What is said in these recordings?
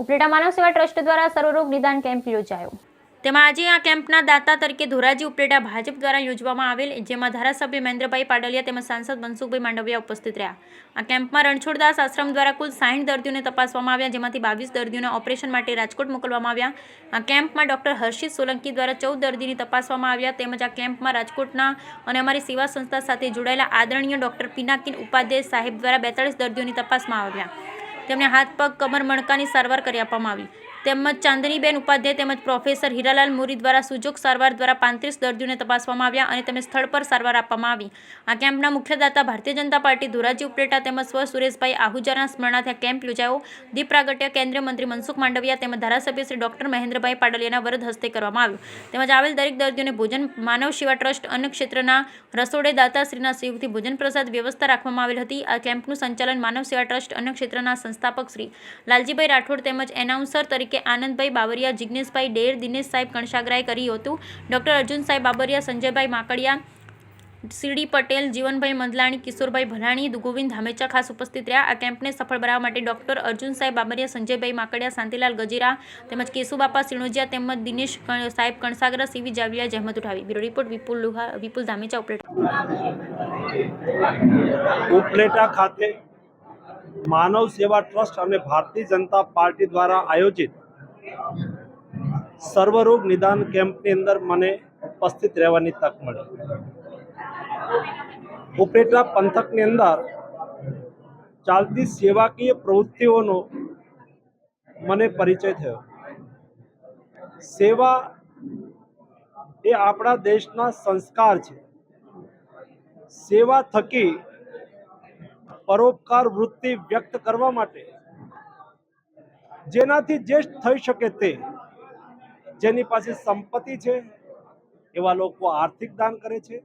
ઉપલેટા માનવ સેવા ટ્રસ્ટ દ્વારા સર્વરોગ નિદાન કેમ્પ યોજાયો। તેમાં આજે આ કેમ્પના દાતા તરીકે ધોરાજી ઉપલેટા ભાજપ દ્વારા યોજવામાં આવેલ, જેમાં ધારાસભ્ય મહેન્દ્રભાઈ પાડલિયા તેમજ સાંસદ મનસુખભાઈ માંડવિયા ઉપસ્થિત રહ્યા। આ કેમ્પમાં રણછોડદાસ આશ્રમ દ્વારા કુલ 60 દર્દીઓને તપાસવામાં આવ્યા, જેમાંથી 22 દર્દીઓને ઓપરેશન માટે રાજકોટ મોકલવામાં આવ્યા। આ કેમ્પમાં ડોક્ટર હર્ષિત સોલંકી દ્વારા 14 દર્દીને તપાસવામાં આવ્યા। તેમજ આ કેમ્પમાં રાજકોટના અને અમારી સેવા સંસ્થા સાથે જોડાયેલા આદરણીય ડોક્ટર પિનાકિન ઉપાધ્યાય સાહેબ દ્વારા 42 દર્દીઓની તપાસમાં આવ્યા। તેમને હાથ, પગ, કમર, મણકાની સારવાર કરી આપવામાં આવી। તેમજ ચાંદનીબેન ઉપાધ્યાય તેમજ પ્રોફેસર હીરાલાલ મોરી દ્વારા સુજોગ સારવાર દ્વારા 35 દર્દીઓને તપાસવામાં આવ્યા અને તેમને સ્થળ પર સારવાર આપવામાં આવી। આ કેમ્પના મુખ્ય દાતા ભારતીય જનતા પાર્ટી ધોરાજી ઉપલેટા તેમજ સ્વ સુરેશભાઈ આહુજાના સ્મરણાર્થે કેમ્પ યોજાયો। દીપ પ્રાગટ્ય કેન્દ્રીય મંત્રી મનસુખ માંડવિયા તેમજ ધારાસભ્ય શ્રી ડોક્ટર મહેન્દ્રભાઈ પાડલિયાના વરદ હસ્તે કરવામાં આવ્યું। તેમજ આવેલ દરેક દર્દીઓને ભોજન માનવ સેવા ટ્રસ્ટ અન્ન ક્ષેત્રના રસોડે દાતાશ્રીના સહયોગથી ભોજન પ્રસાદ વ્યવસ્થા રાખવામાં આવેલ હતી। આ કેમ્પનું સંચાલન માનવ સેવા ટ્રસ્ટ અન્ન ક્ષેત્રના સંસ્થાપક શ્રી લાલજીભાઈ રાઠોડ તેમજ એનાઉન્સર તરીકે આનંદભાઈ બાબરિયા, જિગ્નેશભાઈ ડેર, દિનેશ સાહેબ કણસાગરાએ કર્યું હતું। ડોક્ટર અર્જુન સાહેબ બાબરિયા, સંજયભાઈ માકડિયા, સીડી પટેલ, જીવનભાઈ મંદલાણી, કિશોરભાઈ ભલાણી, ગોવિંદ ધામેચા ખાસ ઉપસ્થિત રહ્યા। આ કેમ્પને સફળ બનાવવા માટે ડોક્ટર અર્જુન સાહેબ બાબરિયા, સંજયભાઈ માકડિયા, શાંતિલાલ ગજેરા તેમજ કેશુબાપા સિણોજિયા તેમજ દિનેશ સાહેબ કણસાગરા, સીવી જાવિયા જહેમત ઉઠાવી। બ્યુરો રિપોર્ટ વિપુલ ધામેચા, ઉપલેટા ખાતે માનવ સેવા ટ્રસ્ટ અને ભારતીય જનતા પાર્ટી દ્વારા આયોજિત સર્વરોગ નિદાન કેમ્પની અંદર મને ઉપસ્થિત રહેવાની તક મળી। ઉપલેટા પંથકની અંદર ચાલતી સેવાકીય પ્રવૃત્તિઓનો મને પરિચય થયો। સેવા એ આપણા દેશના સંસ્કાર છે। સેવા થકી પરોપકાર વૃત્તિ વ્યક્ત કરવા માટે જેનાથી જે થઈ શકે તે, જેની પાસે સંપત્તિ છે એવા લોકો આર્થિક દાન કરે છે,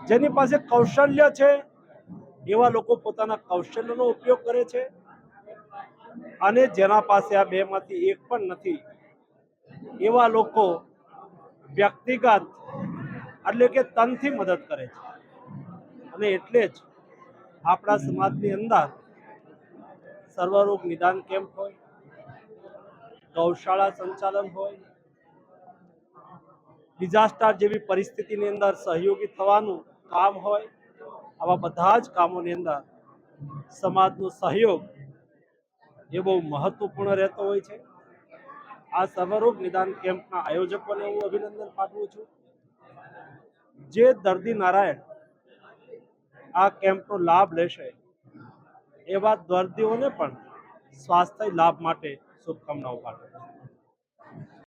જેની પાસે કૌશલ્ય છે એવા લોકો પોતાના કૌશલ્યનો ઉપયોગ કરે છે, અને જેના પાસે આ બેમાંથી એક પણ નથી એવા લોકો વ્યક્તિગત એટલે કે તનથી મદદ કરે છે। અને એટલે જ આપણા સમાજની અંદર સર્વરોગ નિદાન કેમ્પ હોય, ગૌશાળા સંચાલન હોય, ડિઝાસ્ટર જેવી પરિસ્થિતિની અંદર સહયોગી થવાનું કામ હોય, આવા બધા જ કામોની અંદર સમાજનો સહયોગ એ બહુ મહત્વપૂર્ણ રહેતો હોય છે। આ સર્વરોગ નિદાન કેમ્પના આયોજકોને હું અભિનંદન પાઠવું છું। જે દર્દી નારાયણ આ કેમ્પનો લાભ લેશે એવા દર્દીઓને પણ સ્વાસ્થ્ય લાભ માટે શુભકામનાઓ પાઠવું છું।